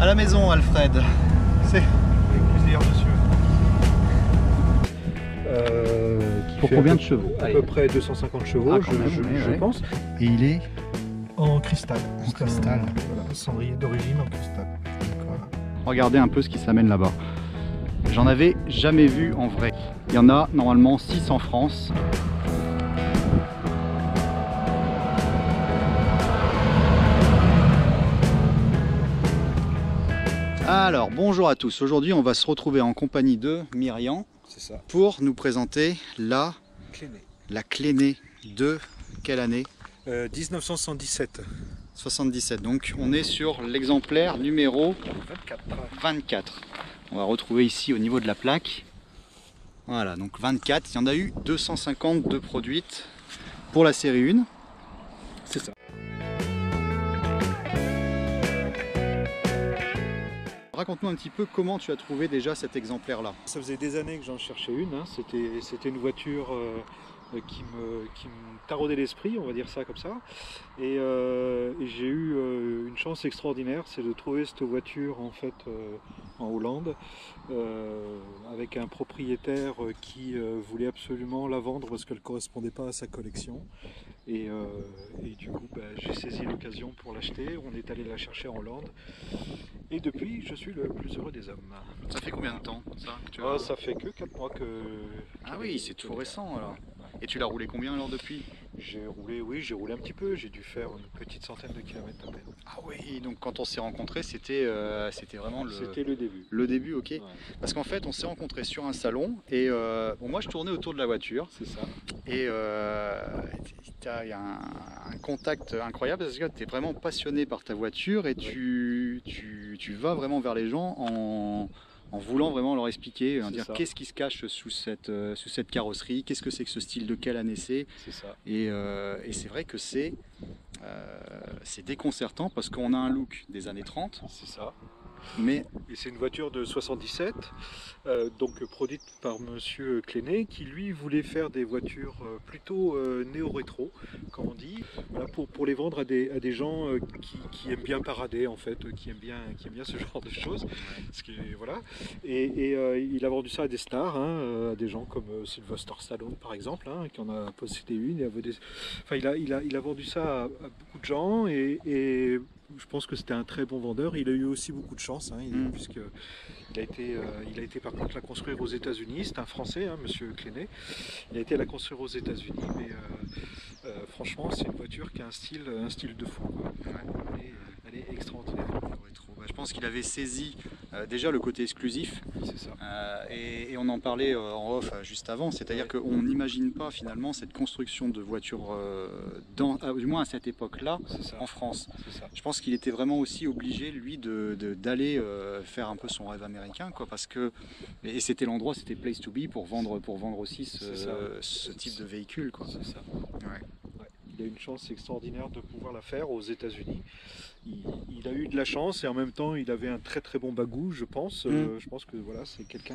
À la maison, Alfred. C'est avec plaisir, monsieur. Pour combien de chevaux? À peu près 250 chevaux, je pense. Et il est En cristal. en cristal. Voilà, cendrier d'origine en cristal. Voilà. Regardez un peu ce qui s'amène là-bas. J'en avais jamais vu en vrai. Il y en a normalement 6 en France. Alors, bonjour à tous. Aujourd'hui, on va se retrouver en compagnie de Myriam C'est ça. pour nous présenter la Cléné de quelle année? 1977. 77. Donc, on est sur l'exemplaire numéro 24. On va retrouver ici au niveau de la plaque. Voilà, donc 24. Il y en a eu 250 de produites pour la série 1. C'est ça. Raconte-nous un petit peu comment tu as trouvé déjà cet exemplaire-là. Ça faisait des années que j'en cherchais une. Hein. C'était une voiture qui me taraudait l'esprit, on va dire ça comme ça. Et j'ai eu une chance extraordinaire, c'est de trouver cette voiture en fait en Hollande, avec un propriétaire qui voulait absolument la vendre parce qu'elle ne correspondait pas à sa collection. Et du coup, j'ai saisi l'occasion pour l'acheter. On est allé la chercher en Hollande. Et depuis, je suis le plus heureux des hommes. Ça fait combien de temps ça que tu Ça fait que 4 mois que... Ah oui, c'est tout récent alors. Et tu l'as roulé combien alors depuis? J'ai roulé un petit peu. J'ai dû faire une petite centaine de kilomètres à peine. Ah oui, donc quand on s'est rencontrés, c'était vraiment C'était le début. le début, ok. Ouais. Parce qu'en fait, on s'est rencontrés sur un salon et bon, moi je tournais autour de la voiture. C'est ça. Et il y a un contact incroyable parce que tu es vraiment passionné par ta voiture et tu vas vraiment vers les gens en voulant vraiment leur expliquer, dire qu'est-ce qui se cache sous cette carrosserie, qu'est-ce que c'est que ce style, de quelle année c'est. C'est ça. Et c'est vrai que c'est déconcertant parce qu'on a un look des années 30. C'est ça. Mais et c'est une voiture de 77, donc produite par monsieur Cléné, qui lui voulait faire des voitures plutôt néo-rétro, comme on dit, voilà, pour les vendre à des gens qui aiment bien parader en fait, qui aiment bien ce genre de choses. Voilà. Et il a vendu ça à des stars, hein, à des gens comme Sylvester Stallone par exemple, hein, qui en a possédé une. Il a vendu ça à beaucoup de gens et je pense que c'était un très bon vendeur. Il a eu aussi beaucoup de chance, hein, puisqu'il a été par contre la construire aux États-Unis. C'est un Français, hein, monsieur Cléné. Il a été la construire aux États-Unis, mais franchement, c'est une voiture qui a un style de fou. Ouais. Elle est extraordinaire. Je pense qu'il avait saisi déjà le côté exclusif. C'est ça. Et on en parlait en off juste avant, c'est-à-dire qu'on n'imagine pas finalement cette construction de voiture, du moins à cette époque-là, en France. Je pense qu'il était vraiment aussi obligé, lui, d'aller faire un peu son rêve américain, quoi, parce que, et c'était l'endroit, c'était place to be pour vendre aussi ce type de véhicule, quoi. C'est ça. Ouais. Il a une chance extraordinaire de pouvoir la faire aux États-Unis. Il a eu de la chance et en même temps il avait un très très bon bagou, je pense. Je pense que voilà, c'est quelqu'un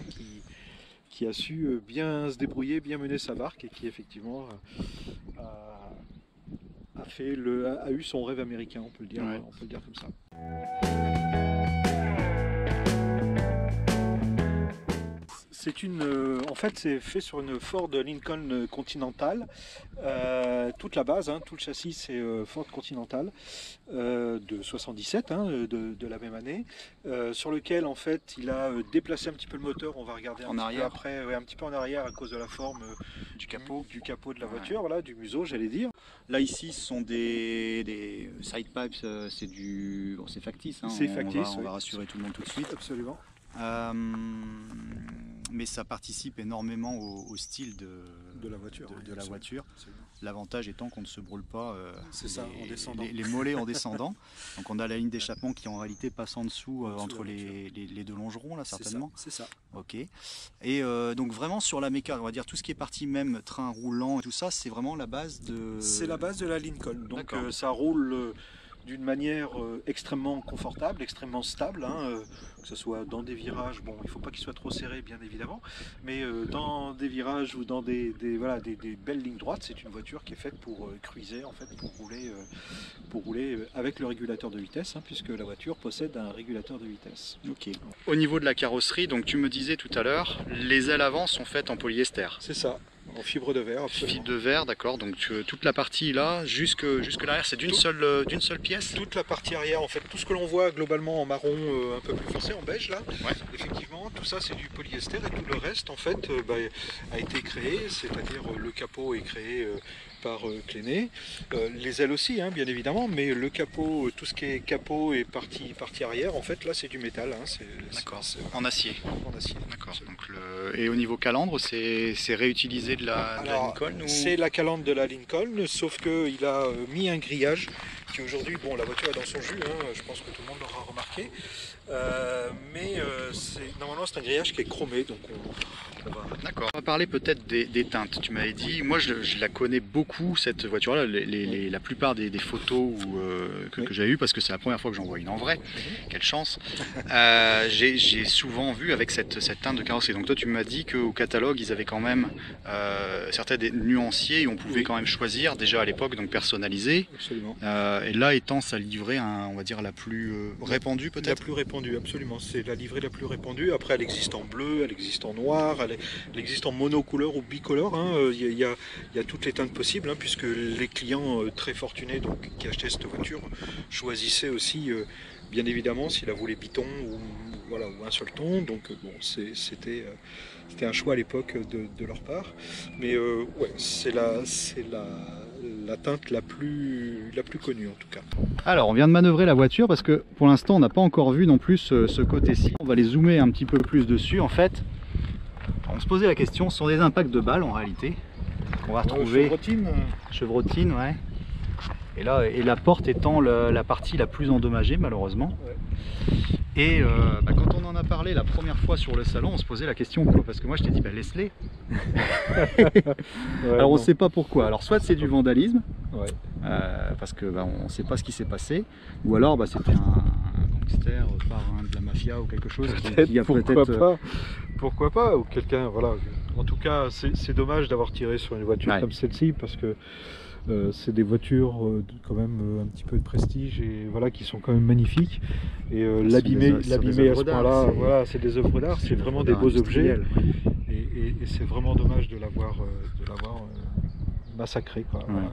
qui a su bien se débrouiller, bien mener sa barque et qui effectivement a eu son rêve américain, on peut le dire, on peut le dire comme ça. En fait, c'est fait sur une Ford Lincoln Continental. Toute la base, hein, tout le châssis, c'est Ford Continental de 77, hein, de la même année, sur lequel en fait il a déplacé un petit peu le moteur. On va regarder un petit peu après, un petit peu en arrière à cause de la forme du capot de la voiture, voilà, du museau, j'allais dire. Là ici, ce sont des side pipes, c'est factice. Hein, c'est factice. On va rassurer tout le monde tout de suite. Absolument. Mais ça participe énormément au style de la voiture. L'avantage étant qu'on ne se brûle pas les mollets en descendant. Donc on a la ligne d'échappement qui en réalité passe en dessous entre les deux longerons là certainement. C'est ça. Ok. Et donc vraiment sur la méca, on va dire tout ce qui est parti même train roulant et tout ça, c'est vraiment la base de... C'est la base de la Lincoln. Donc ça roule... d'une manière extrêmement confortable, extrêmement stable, hein, que ce soit dans des virages, bon il ne faut pas qu'il soit trop serré bien évidemment, mais dans des virages ou dans des belles lignes droites, c'est une voiture qui est faite pour cruiser, en fait, pour rouler avec le régulateur de vitesse, hein, puisque la voiture possède un régulateur de vitesse. Ok. Au niveau de la carrosserie, donc tu me disais tout à l'heure, les ailes avant sont faites en polyester. C'est ça. En fibre de verre, absolument. Fibre de verre, d'accord. Donc toute la partie là, jusque l'arrière, c'est d'une seule pièce. Toute la partie arrière, en fait, tout ce que l'on voit globalement en marron un peu plus foncé, en beige là, ouais. Effectivement, tout ça c'est du polyester et tout le reste en fait a été créé, c'est-à-dire le capot est créé par Klenné, les ailes aussi, hein, bien évidemment, mais le capot, tout ce qui est capot et partie arrière, en fait, là c'est du métal. Hein, d'accord. En acier. En acier. D'accord. Et au niveau calandre, c'est réutilisé de la Lincoln ou... C'est la calandre de la Lincoln, sauf qu'il a mis un grillage qui aujourd'hui, bon, la voiture est dans son jus, hein, je pense que tout le monde l'aura remarqué, mais normalement c'est un grillage qui est chromé, donc on va... D'accord. On va parler peut-être des teintes. Tu m'avais dit, moi je la connais beaucoup cette voiture-là, la plupart des photos que j'ai eues, parce que c'est la première fois que j'en vois une en vrai. Quelle chance. J'ai souvent vu avec cette teinte de carrosserie. Donc toi tu m'as dit qu'au catalogue ils avaient quand même certains des nuanciers et on pouvait quand même choisir déjà à l'époque, donc personnaliser. Absolument. Et là étant sa livrée, on va dire la plus répandue peut-être. La plus répandue, absolument. C'est la livrée la plus répandue. Après elle existe en bleu, elle existe en noir, elle existe en monocouleur ou bicolore. Hein. Il y a toutes les teintes possibles, hein, puisque les clients très fortunés donc, qui achetaient cette voiture choisissaient aussi, bien évidemment, s'ils la voulaient biton ou un seul ton. Donc bon, c'était un choix à l'époque de leur part. Mais ouais, c'est la teinte la plus connue en tout cas. Alors on vient de manœuvrer la voiture parce que pour l'instant on n'a pas encore vu non plus ce côté-ci. On va les zoomer un petit peu plus dessus en fait. On se posait la question, ce sont des impacts de balles en réalité qu'on va retrouver. Chevrotine, ouais. Et là, la porte étant la partie la plus endommagée malheureusement. Ouais. Et quand on en a parlé la première fois sur le salon, on se posait la question quoi, parce que moi je t'ai dit laisse-les. Ouais, alors on ne sait pas pourquoi. Alors soit c'est du vandalisme, ouais. Parce que on ne sait pas ce qui s'est passé, ou alors c'était un gangster parrain de la mafia ou quelque chose. Pourquoi pas, ou quelqu'un, voilà. En tout cas, c'est dommage d'avoir tiré sur une voiture comme celle-ci parce que c'est des voitures quand même un petit peu de prestige et voilà qui sont quand même magnifiques et l'abîmer à ce point-là, voilà, c'est des œuvres d'art, c'est vraiment des beaux objets et c'est vraiment dommage de l'avoir massacré quoi. Ouais. Voilà,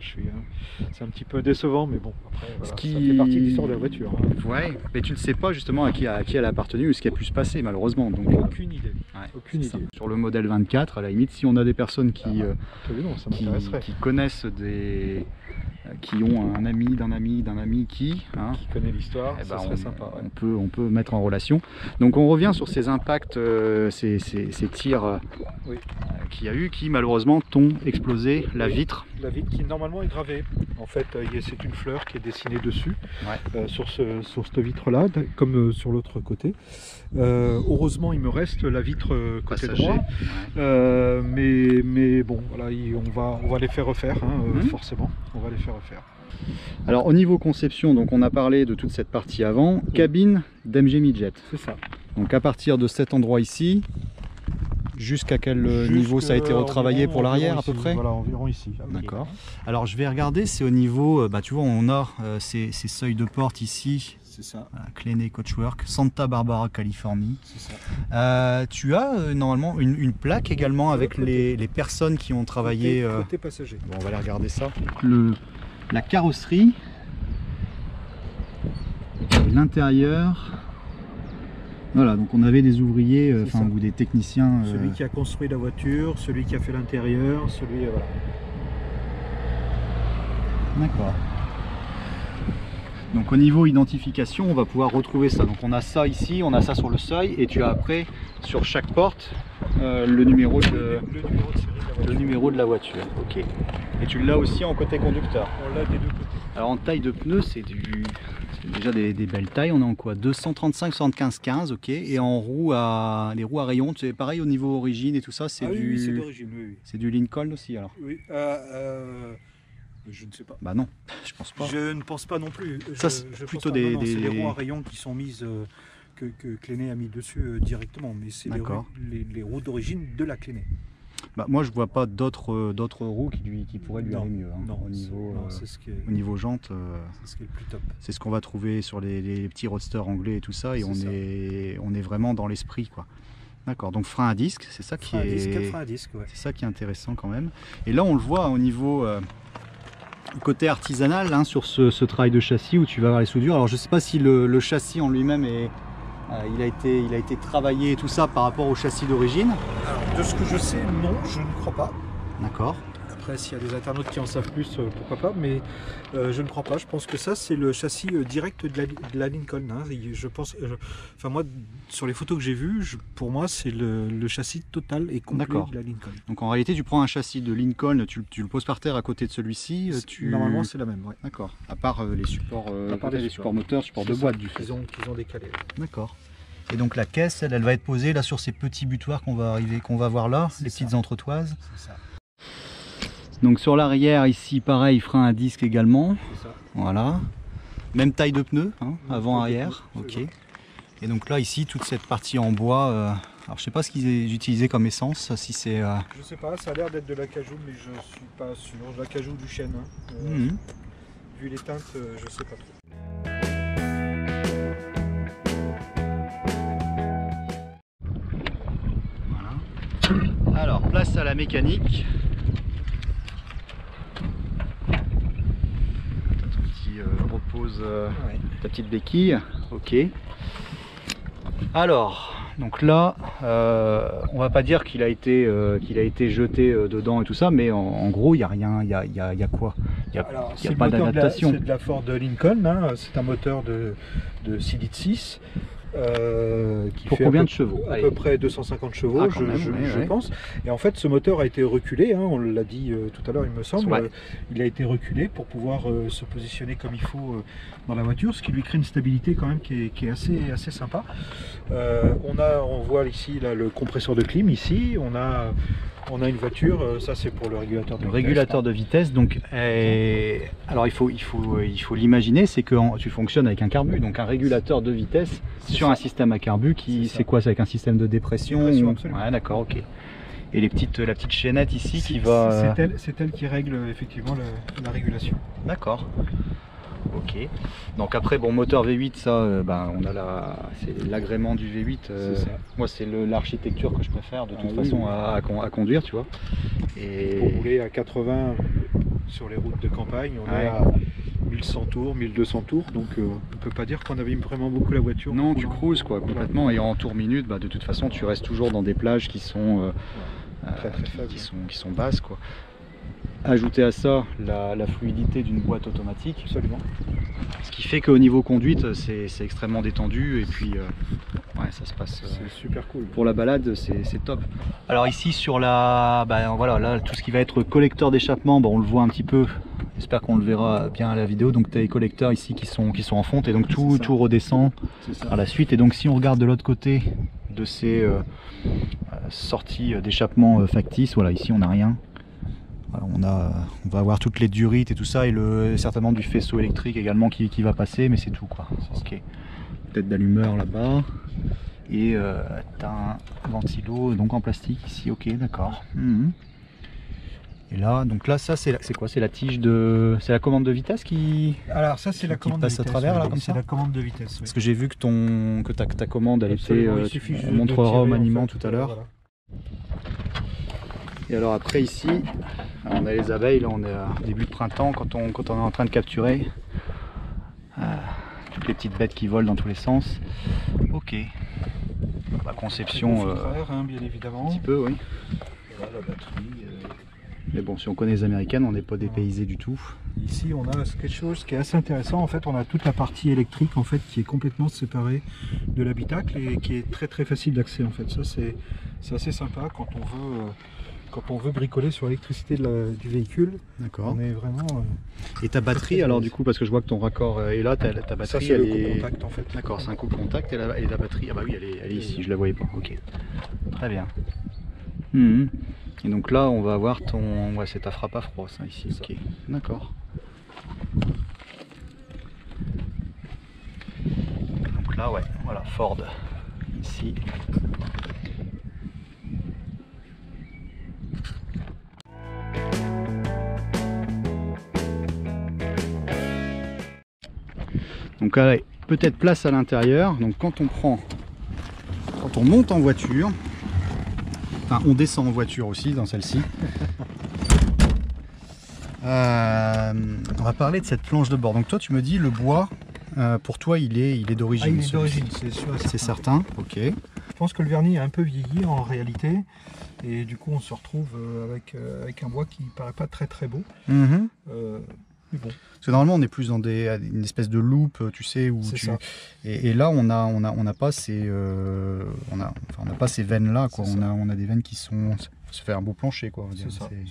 c'est un petit peu décevant mais bon après voilà, ça fait partie de l'histoire de la voiture. Hein. Ouais, mais tu ne sais pas justement à qui elle a appartenu ou ce qui a pu se passer malheureusement. Donc aucune idée. Ouais, aucune idée. Sur le modèle 24, à la limite, si on a des personnes qui connaissent qui ont un ami d'un ami qui connaît l'histoire, ça serait sympa. Ouais. On peut mettre en relation. Donc on revient sur ces impacts, ces tirs qu'il y a eu, qui malheureusement t'ont explosé la vitre. La vitre qui normalement est gravée. En fait, c'est une fleur qui est dessinée dessus, sur cette vitre-là, comme sur l'autre côté. Heureusement, il me reste la vitre côté droit, mais bon, voilà, on va les faire refaire, forcément. On va les faire refaire. Alors au niveau conception, donc on a parlé de toute cette partie avant, cabine d'MG Midget. C'est ça. Donc à partir de cet endroit ici, jusqu'à quel niveau ça a été retravaillé pour l'arrière à peu près? Voilà, environ ici. D'accord. Alors je vais regarder, c'est au niveau, tu vois on a ces seuils de porte ici. C'est ça. Klenné Coachwork, Santa Barbara, Californie. C'est ça. Tu as normalement une plaque également avec les personnes qui ont travaillé. Côté passager. Bon, on va aller regarder ça. La carrosserie, l'intérieur. Voilà, donc on avait des ouvriers, ou des techniciens. Celui qui a construit la voiture, celui qui a fait l'intérieur, voilà. D'accord. Donc au niveau identification, on va pouvoir retrouver ça. Donc on a ça ici, on a ça sur le seuil, et tu as après sur chaque porte le numéro de la voiture. Ok. Et tu l'as aussi en côté conducteur. On l'a des deux côtés. Alors en taille de pneus, c'est déjà des belles tailles. On est en quoi? 235, 75, 15, ok. Et en les roues à rayons, c'est pareil au niveau origine et tout ça, c'est oui, c'est d'origine, oui. C'est du Lincoln aussi alors. Oui. Je ne sais pas. Bah non, je pense pas. Je ne pense pas non plus. Ça, c'est plutôt des... C'est les roues à rayons qui sont mises, que Cléné a mis dessus directement, mais c'est les roues d'origine de la Cléné. Bah, moi je vois pas d'autres roues qui pourraient lui aller mieux. Hein, non, au niveau jantes. C'est ce qui est le plus top. C'est ce qu'on va trouver sur les petits roadsters anglais et tout ça, et on est vraiment dans l'esprit, quoi. D'accord, donc frein à disque, c'est ça qui est... C'est ça qui est intéressant quand même. Et là on le voit au niveau côté artisanal, hein, sur ce travail de châssis où tu vas voir les soudures. Alors je sais pas si le châssis en lui-même il a été travaillé et tout ça par rapport au châssis d'origine. Alors de ce que je sais, non, je ne crois pas. D'accord. Après, s'il y a des internautes qui en savent plus, pourquoi pas, mais je ne crois pas. Je pense que ça, c'est le châssis direct de la Lincoln. Hein. Je pense, enfin moi, sur les photos que j'ai vues, pour moi, c'est le châssis total et complet de la Lincoln. Donc en réalité, tu prends un châssis de Lincoln, tu le poses par terre à côté de celui-ci. Normalement, c'est la même. Ouais. D'accord. À part les supports, les supports moteurs, supports de boîte du fait. Qu'ils ont décalé. D'accord. Et donc la caisse, elle va être posée là sur ces petits butoirs qu'on va voir là, les petites entretoises. C'est ça. Donc sur l'arrière ici pareil, frein à disque également, voilà, même taille de pneus, hein, avant-arrière, ok. Et donc là ici toute cette partie en bois, alors je sais pas ce qu'ils utilisaient comme essence, si c'est... Je sais pas, ça a l'air d'être de l'acajou mais je suis pas sûr, de l'acajou du chêne, hein. Vu les teintes, je sais pas trop. Voilà. Alors place à la mécanique. Repose ta petite béquille, ok. Alors, donc là, on va pas dire qu'il a été jeté dedans et tout ça, mais en gros, il n'y a rien, il y a quoi? Il n'y a pas d'adaptation. C'est de la Ford Lincoln, hein, c'est un moteur de 6 litres 6. Qui pour fait combien de chevaux? À peu près 250 chevaux, je pense. Et en fait, ce moteur a été reculé, hein, on l'a dit tout à l'heure, il me semble. Il a été reculé pour pouvoir se positionner comme il faut dans la voiture, ce qui lui crée une stabilité quand même qui est assez sympa. On voit ici là, le compresseur de clim, ici. On a une voiture, ça c'est pour le régulateur de vitesse. Le régulateur de vitesse, donc, alors il faut l'imaginer, c'est que tu fonctionnes avec un carbu, donc un régulateur de vitesse sur un système à carbu c'est quoi? C'est avec un système de dépression, ouais, d'accord, ok. Et la petite chaînette ici qui va... C'est elle qui règle effectivement la régulation. D'accord. Ok. Donc après, bon, moteur V8, ça, on a c'est l'agrément du V8. Moi, c'est l'architecture que je préfère de toute façon à conduire, tu vois. Et pour rouler à 80 sur les routes de campagne, on est à 1100 tours, 1200 tours, donc on peut pas dire qu'on avait vraiment beaucoup la voiture. Non, tu cruises quoi, complètement. Et en tour minute, de toute façon, tu restes toujours dans des plages qui sont très faibles, qui sont basses, quoi. Ajouter à ça la fluidité d'une boîte automatique, absolument. Ce qui fait qu'au niveau conduite, c'est extrêmement détendu et puis ça se passe. C'est super cool. Pour la balade, c'est top. Alors ici sur voilà, là tout ce qui va être collecteur d'échappement, on le voit un petit peu. J'espère qu'on le verra bien à la vidéo. Donc tu as les collecteurs ici qui sont en fonte et donc tout redescend à la suite. Et donc si on regarde de l'autre côté de ces sorties d'échappement factices, voilà, ici on n'a rien. Voilà, on va avoir toutes les durites et tout ça et certainement du faisceau électrique également qui va passer, mais c'est tout quoi. Ok. Tête d'allumeur là-bas et tu as un ventilo donc en plastique ici, ok, d'accord. Et là, donc là, ça c'est quoi? C'est la tige c'est la commande de vitesse qui... Alors ça c'est la commande passe de vitesse, à travers là comme ça. C'est la commande de vitesse. Parce que j'ai vu que ta commande elle était... on montrera au maniement tout à l'heure. Voilà. Et alors après ici, on a les abeilles, là on est à début de printemps quand on est en train de capturer toutes les petites bêtes qui volent dans tous les sens. Ok. La conception... bien évidemment. Un petit peu, oui. Voilà, la batterie... Mais bon, si on connaît les américaines, on n'est pas dépaysé du tout. Ici, on a quelque chose qui est assez intéressant. En fait, on a toute la partie électrique en fait qui est complètement séparée de l'habitacle et qui est très facile d'accès. En fait, ça c'est assez sympa quand on veut bricoler sur l'électricité du véhicule. D'accord. On est vraiment. Et ta batterie, alors du coup, parce que je vois que ton raccord est là, ta batterie, ça, c'est le coupe contact en fait. D'accord, c'est un coupe contact et la batterie, ah bah oui, elle est ici, je la voyais pas. Ok. Très bien. Et donc là, on va avoir ton... Ouais, c'est ta frappe à froid, ça, ici. Ok, d'accord. Donc là, ouais, voilà, Ford. Ici. Donc là, peut-être place à l'intérieur. Donc quand on monte en voiture, enfin on descend en voiture aussi dans celle-ci. On va parler de cette planche de bord. Donc toi tu me dis le bois, pour toi il est d'origine. Il est d'origine, c'est sûr. C'est certain, ok. Je pense que le vernis est un peu vieilli en réalité. Et du coup on se retrouve avec un bois qui paraît pas très très beau. Mm-hmm. Mais bon. Parce que normalement on est plus dans une espèce de loupe, tu sais, où ça. Et là on n'a pas ces pas ces veines là, quoi. On a des veines qui sont, ça fait un beau plancher, quoi. C'est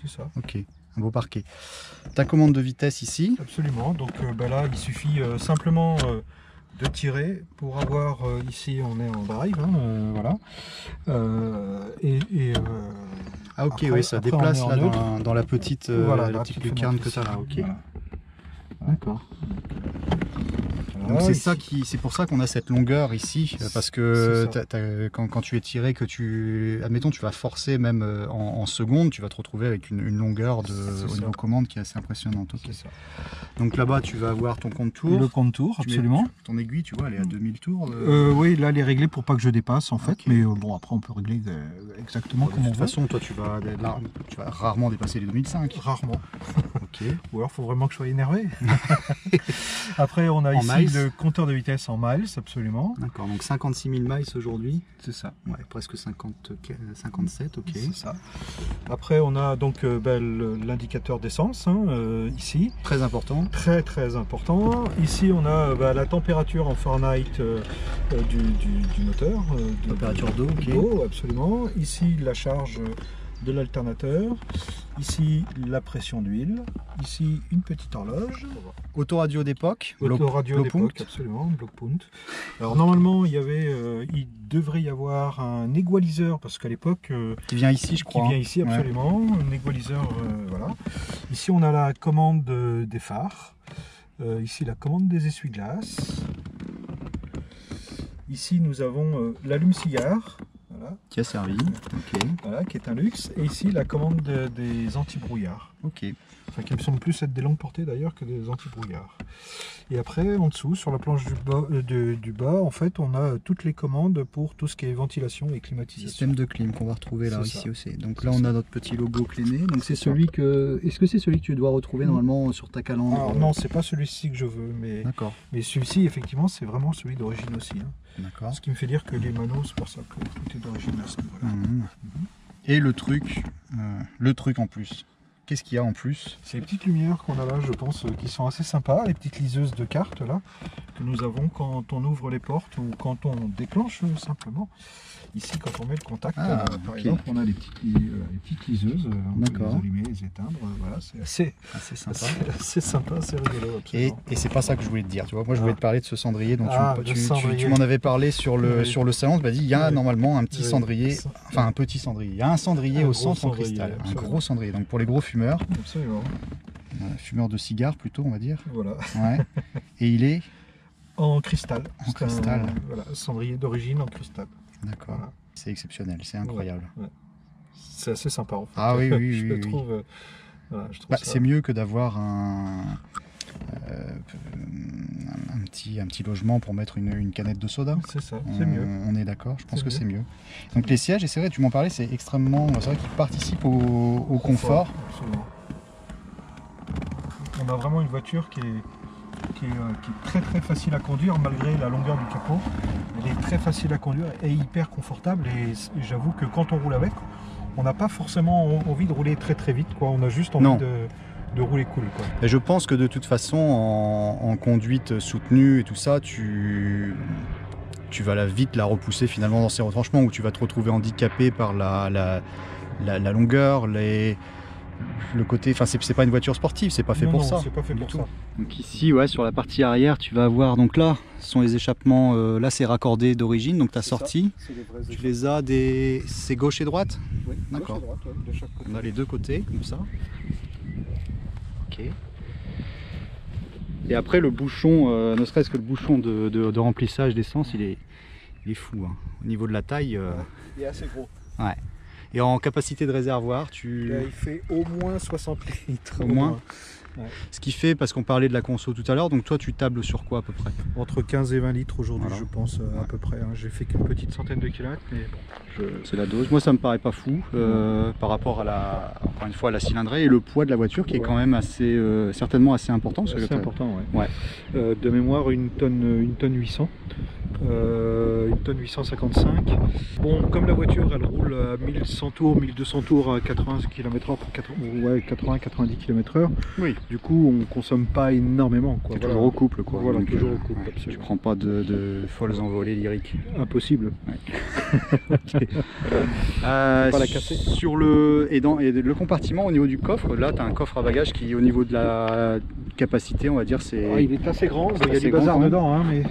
ça. Ok, un beau parquet. Ta commande de vitesse ici. Absolument. Donc là il suffit simplement de tirer pour avoir ici on est en drive, hein, voilà. Ah ok, oui, ça déplace là dans la petite, voilà, la petite lucarne que tu as là, ok. Voilà. D'accord. Donc c'est pour ça qu'on a cette longueur ici, parce que quand tu es tiré, admettons tu vas forcer même en seconde, tu vas te retrouver avec une longueur au niveau commande qui est assez impressionnante. Okay. Donc là-bas tu vas avoir ton compte tour. Le compte tour, absolument. Ton aiguille, tu vois, elle est à 2000 tours. Oui, là elle est réglée pour pas que je dépasse en fait, okay. Mais bon après on peut régler exactement comme on veut. De toute façon, toi tu vas rarement dépasser les 2005. Rarement. Ok. Ou alors il faut vraiment que je sois énervé. Après on a ici le compteur de vitesse en miles, absolument. D'accord, donc 56 000 miles aujourd'hui. C'est ça. Ouais, presque 57, ok. C'est ça. Après on a donc l'indicateur d'essence, ici. Très important. Très très important. Ici on a la température en Fahrenheit du moteur. Température d'eau, ok. Absolument. Ici la charge de l'alternateur, ici la pression d'huile, ici une petite horloge. Autoradio d'époque. Autoradio d'époque, absolument, Blockpunkt. Alors normalement il devrait y avoir un égaliseur, parce qu'à l'époque... qui vient ici je crois. Qui vient ici absolument, ouais. Un égaliseur, voilà. Ici on a la commande des phares, ici la commande des essuie-glaces. Ici nous avons l'allume-cigare. Voilà. Qui a servi, ok. Voilà, qui est un luxe. Et ici la commande des anti-brouillards. Ok. Enfin, qui me semble plus être des longues portées d'ailleurs que des anti-brouillards. Et après, en dessous, sur la planche du bas, en fait, on a toutes les commandes pour tout ce qui est ventilation et climatisation. Système de clim qu'on va retrouver là ici aussi. Donc là, on a notre petit logo Kléné. Donc c'est celui que. Est-ce que c'est celui que tu dois retrouver normalement sur ta calandre? Alors, non, c'est pas celui-ci que je veux, mais. D'accord. Mais celui-ci, effectivement, c'est vraiment celui d'origine aussi. Hein. D'accord. Ce qui me fait dire que les manos, c'est pour ça que tout est d'origine à ce niveau-là. Et le truc en plus. Qu'est-ce qu'il y a en plus? C'est les petites lumières qu'on a là, je pense, qui sont assez sympas, les petites liseuses de cartes là, que nous avons quand on ouvre les portes ou quand on déclenche simplement. Ici, quand on met le contact, par exemple, on a les petites liseuses, on peut les allumer, les éteindre, voilà, c'est assez sympa. C'est sympa, c'est rigolo, absolument. Et c'est pas ça que je voulais te dire, tu vois, moi je voulais te parler de ce cendrier dont tu m'en avais parlé sur le salon, tu m'as dit, il y a normalement un petit cendrier, enfin un petit cendrier, il y a un cendrier au centre en cristal, un gros cendrier, donc pour les gros fumeurs. Absolument. Fumeur de cigares plutôt, on va dire. Voilà. Ouais. Et il est en cristal. En cristal. Voilà, cendrier d'origine en cristal. D'accord. Voilà. C'est exceptionnel, c'est incroyable. Ouais, ouais. C'est assez sympa en fait. Ah oui, oui, je oui. trouve, voilà, c'est mieux que d'avoir un petit logement pour mettre une canette de soda. C'est ça, c'est mieux. On est d'accord, je pense que c'est mieux. Donc les sièges, et c'est vrai, tu m'en parlais, c'est extrêmement, c'est vrai qu'ils participent au confort. Absolument. On a vraiment une voiture qui est très très facile à conduire malgré la longueur du capot. Elle est très facile à conduire et hyper confortable, et j'avoue que quand on roule avec, on n'a pas forcément envie de rouler très très vite, quoi. On a juste envie de rouler cool, quoi. Et je pense que de toute façon en conduite soutenue et tout ça, tu vas vite la repousser finalement dans ces retranchements où tu vas te retrouver handicapé par la longueur, le côté, enfin c'est pas une voiture sportive, c'est pas fait pour ça. C'est pas fait pour ça. Donc ici, ouais, sur la partie arrière, tu vas avoir, donc là, ce sont les échappements, là c'est raccordé d'origine, donc ta sortie, tu les as c'est gauche et droite? Oui, d'accord. Ouais, de chaque côté. On a les deux côtés, comme ça. Ok. Et après le bouchon, ne serait-ce que le bouchon de remplissage d'essence, il est fou, hein. Au niveau de la taille. Il est assez gros. Ouais. Et en capacité de réservoir, il fait au moins 60 litres. Au moins. Ouais. Ce qui fait, parce qu'on parlait de la conso tout à l'heure, donc toi tu tables sur quoi à peu près? Entre 15 et 20 litres aujourd'hui, voilà. Je pense, à peu près. Hein. J'ai fait qu'une petite centaine de kilomètres, mais bon. C'est la dose. Moi ça me paraît pas fou par rapport à encore une fois, à la cylindrée et le poids de la voiture qui est quand même assez, certainement assez important. C'est important, ouais. De mémoire, une tonne 800. Une tonne 855. Bon, comme la voiture elle roule à 1100 tours, 1200 tours à 80 km/h, 80-90 km/h, oui. Du coup on consomme pas énormément. C'est toujours au couple, quoi. Voilà, donc, toujours au couple. Ouais, tu prends pas de folles envolées lyriques. Impossible. Ouais. Pas la casser. Sur le compartiment au niveau du coffre, là tu as un coffre à bagages qui au niveau de la capacité, on va dire, c'est... il est assez grand, il y a du bazar dedans, hein, mais...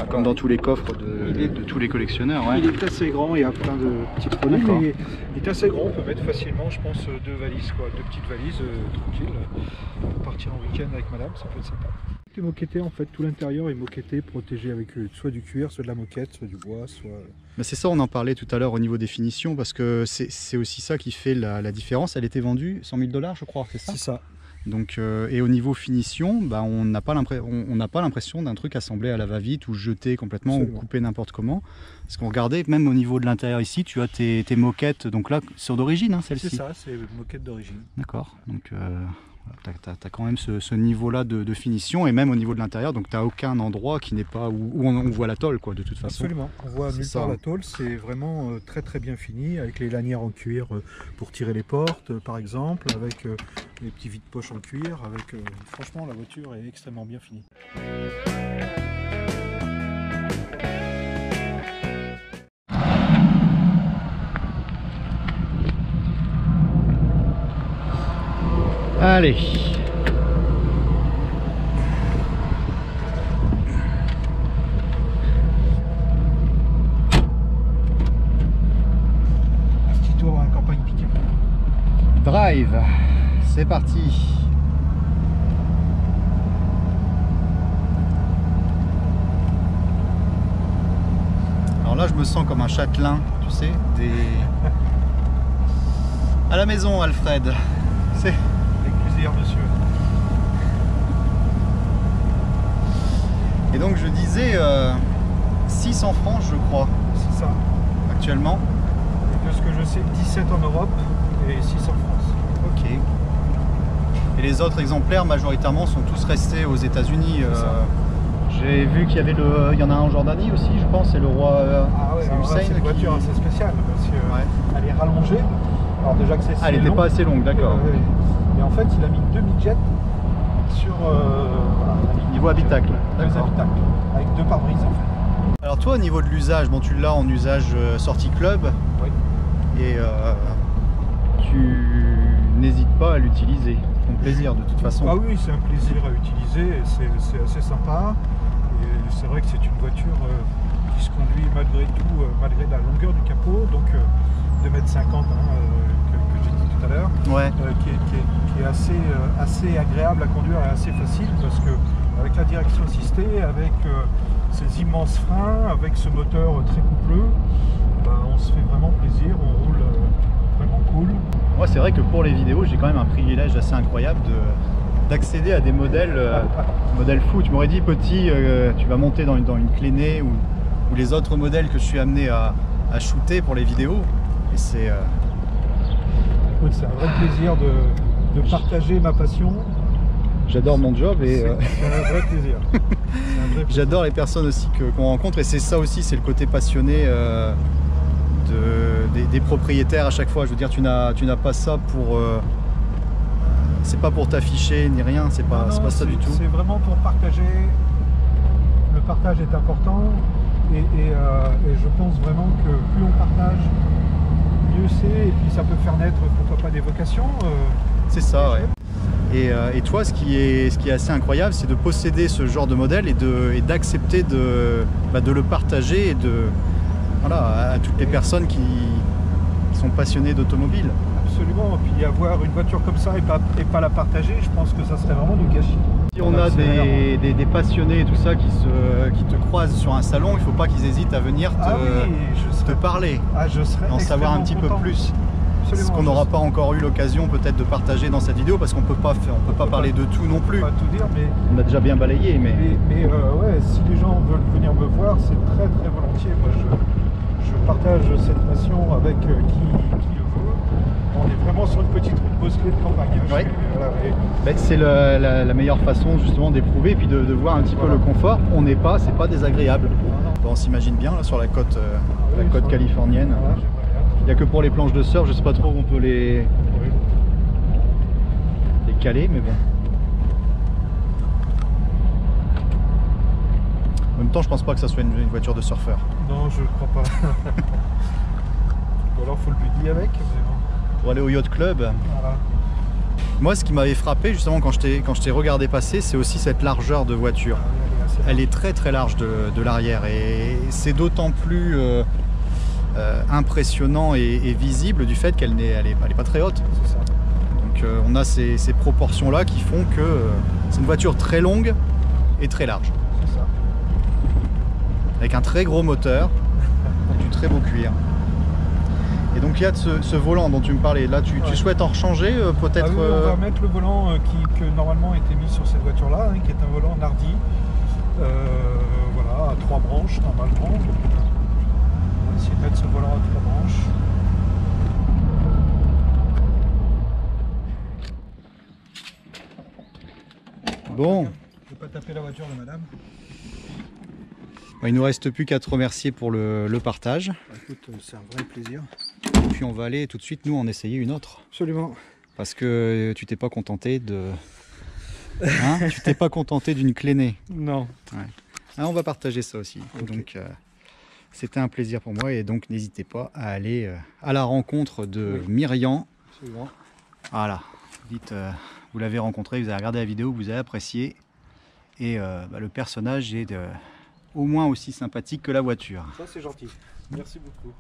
Comme dans tous les coffres de tous les collectionneurs. Ouais. Il est assez grand, il y a plein de petits produits, mais il est assez grand, on peut mettre facilement, je pense, deux valises, quoi, deux petites valises, tranquilles, partir en week-end avec madame, ça peut être sympa. Tout est moquetté en fait, tout l'intérieur est moquetté, protégé avec soit du cuir, soit de la moquette, soit du bois, soit... Mais c'est ça, on en parlait tout à l'heure au niveau des finitions, parce que c'est aussi ça qui fait la différence. Elle était vendue 100 000 $, je crois, c'est ça? C'est ça. Donc, et au niveau finition, bah, on n'a pas l'impression d'un truc assemblé à la va-vite ou jeté complètement. Absolument. Ou coupé n'importe comment. Parce qu'on regardait, même au niveau de l'intérieur ici, tu as tes moquettes, donc là, sur d'origine, hein, celle-ci. C'est ça, c'est une moquette d'origine. D'accord, donc tu as quand même ce niveau-là de finition, et même au niveau de l'intérieur, donc tu n'as aucun endroit qui n'est pas où on voit la tôle, quoi, de toute façon. Absolument, on voit nulle part la tôle, c'est vraiment très très bien fini, avec les lanières en cuir pour tirer les portes, par exemple, avec les petits vides-poches en cuir, avec franchement la voiture est extrêmement bien finie. Allez. Un petit tour à la campagne piquée. Drive, c'est parti. Alors là, je me sens comme un châtelain, tu sais, à la maison, Alfred. C'est... Monsieur. Et donc je disais 600 francs, je crois. C'est ça. Actuellement. Et de ce que je sais, 17 en Europe et 6 en France. Ok. Et les autres exemplaires majoritairement sont tous restés aux États-Unis. J'ai vu qu'il y avait il y en a un en Jordanie aussi, je pense, c'est le roi Hussein. C'est une voiture assez spéciale parce qu'elle est rallongée. Alors déjà que c'est elle n'était pas assez longue, d'accord. Et en fait, il a mis deux mid-jets sur niveau habitacle. D'accord. Avec deux pare-brises en fait. Alors toi, au niveau de l'usage, bon, tu l'as en usage sortie club. Oui. Et tu n'hésites pas à l'utiliser. Ton plaisir de toute façon. Ah oui, c'est un plaisir à utiliser. C'est assez sympa. Et c'est vrai que c'est une voiture qui se conduit malgré tout, malgré la longueur du capot, donc 2,50 m. Que j'ai dit tout à l'heure, ouais. Qui est assez agréable à conduire et assez facile parce que avec la direction assistée, avec ces immenses freins, avec ce moteur très coupleux, on se fait vraiment plaisir, on roule vraiment cool. Moi c'est vrai que pour les vidéos j'ai quand même un privilège assez incroyable d'accéder à des modèles fous. Tu m'aurais dit petit, tu vas monter dans une clénée ou les autres modèles que je suis amené à shooter pour les vidéos. Et c'est un vrai plaisir de partager ma passion. J'adore mon job et c'est un vrai plaisir. J'adore les personnes aussi qu'on rencontre, et c'est ça aussi, c'est le côté passionné des propriétaires à chaque fois. Je veux dire, tu n'as pas ça pour... c'est pas pour t'afficher ni rien, c'est pas ça du tout. C'est vraiment pour partager. Le partage est important et je pense vraiment que plus on partage, mieux c'est, et puis ça peut faire naître pourquoi pas des vocations. C'est ça, ouais. Et toi, ce qui est assez incroyable, c'est de posséder ce genre de modèle et d'accepter de le partager et voilà, à toutes les personnes qui sont passionnées d'automobile. Absolument, et puis avoir une voiture comme ça et pas la partager, je pense que ça serait vraiment du gâchis. Si on a des passionnés et tout ça qui te croisent sur un salon, il ne faut pas qu'ils hésitent à venir te parler, en savoir un petit peu plus. Ce qu'on n'aura pas encore eu l'occasion peut-être de partager dans cette vidéo, parce qu'on peut pas parler de tout non plus. On peut pas tout dire, mais on a déjà bien balayé. Mais ouais, si les gens veulent venir me voir, c'est très très volontiers. Moi, je partage cette passion avec qui le veut. On est vraiment sur une petite route bosselée de campagne. Ouais. Voilà, c'est la meilleure façon justement d'éprouver et puis de voir un petit peu le confort. C'est pas désagréable. Bon, on s'imagine bien là sur la côte, côte californienne. Ouais, il n'y a que pour les planches de surf, je sais pas trop où on peut les caler, mais bon. En même temps, je pense pas que ça soit une voiture de surfeur. Non, je crois pas. Ou alors faut le buddy avec. Mais bon. Pour aller au yacht club. Voilà. Moi, ce qui m'avait frappé justement quand je t'ai regardé passer, c'est aussi cette largeur de voiture. Elle est très très large de l'arrière et c'est d'autant plus impressionnant et visible du fait qu'elle n'est pas très haute. C'est ça. Donc on a ces proportions là qui font que c'est une voiture très longue et très large. C'est ça. Avec un très gros moteur, du très beau cuir. Et donc il y a de ce volant dont tu me parlais. Là, tu souhaites en rechanger peut-être. Ah oui, on va mettre le volant qui normalement était mis sur cette voiture là, qui est un volant Nardi. Voilà, à 3 branches normalement. On va essayer de mettre ce volant à 3 branches. Bon. Je vais pas taper la voiture de madame. Il ne nous reste plus qu'à te remercier pour le partage. Écoute, c'est un vrai plaisir. Et puis on va aller tout de suite nous en essayer une autre. Absolument. Parce que tu t'es pas contenté de... Hein, tu t'es pas contenté d'une Cléné. Non. Ouais. Ah, on va partager ça aussi. Okay. Donc c'était un plaisir pour moi et donc n'hésitez pas à aller à la rencontre de Myriam. Absolument. Voilà. Dites, vous l'avez rencontré, vous avez regardé la vidéo, vous avez apprécié. Et le personnage est au moins aussi sympathique que la voiture. Ça c'est gentil. Merci beaucoup.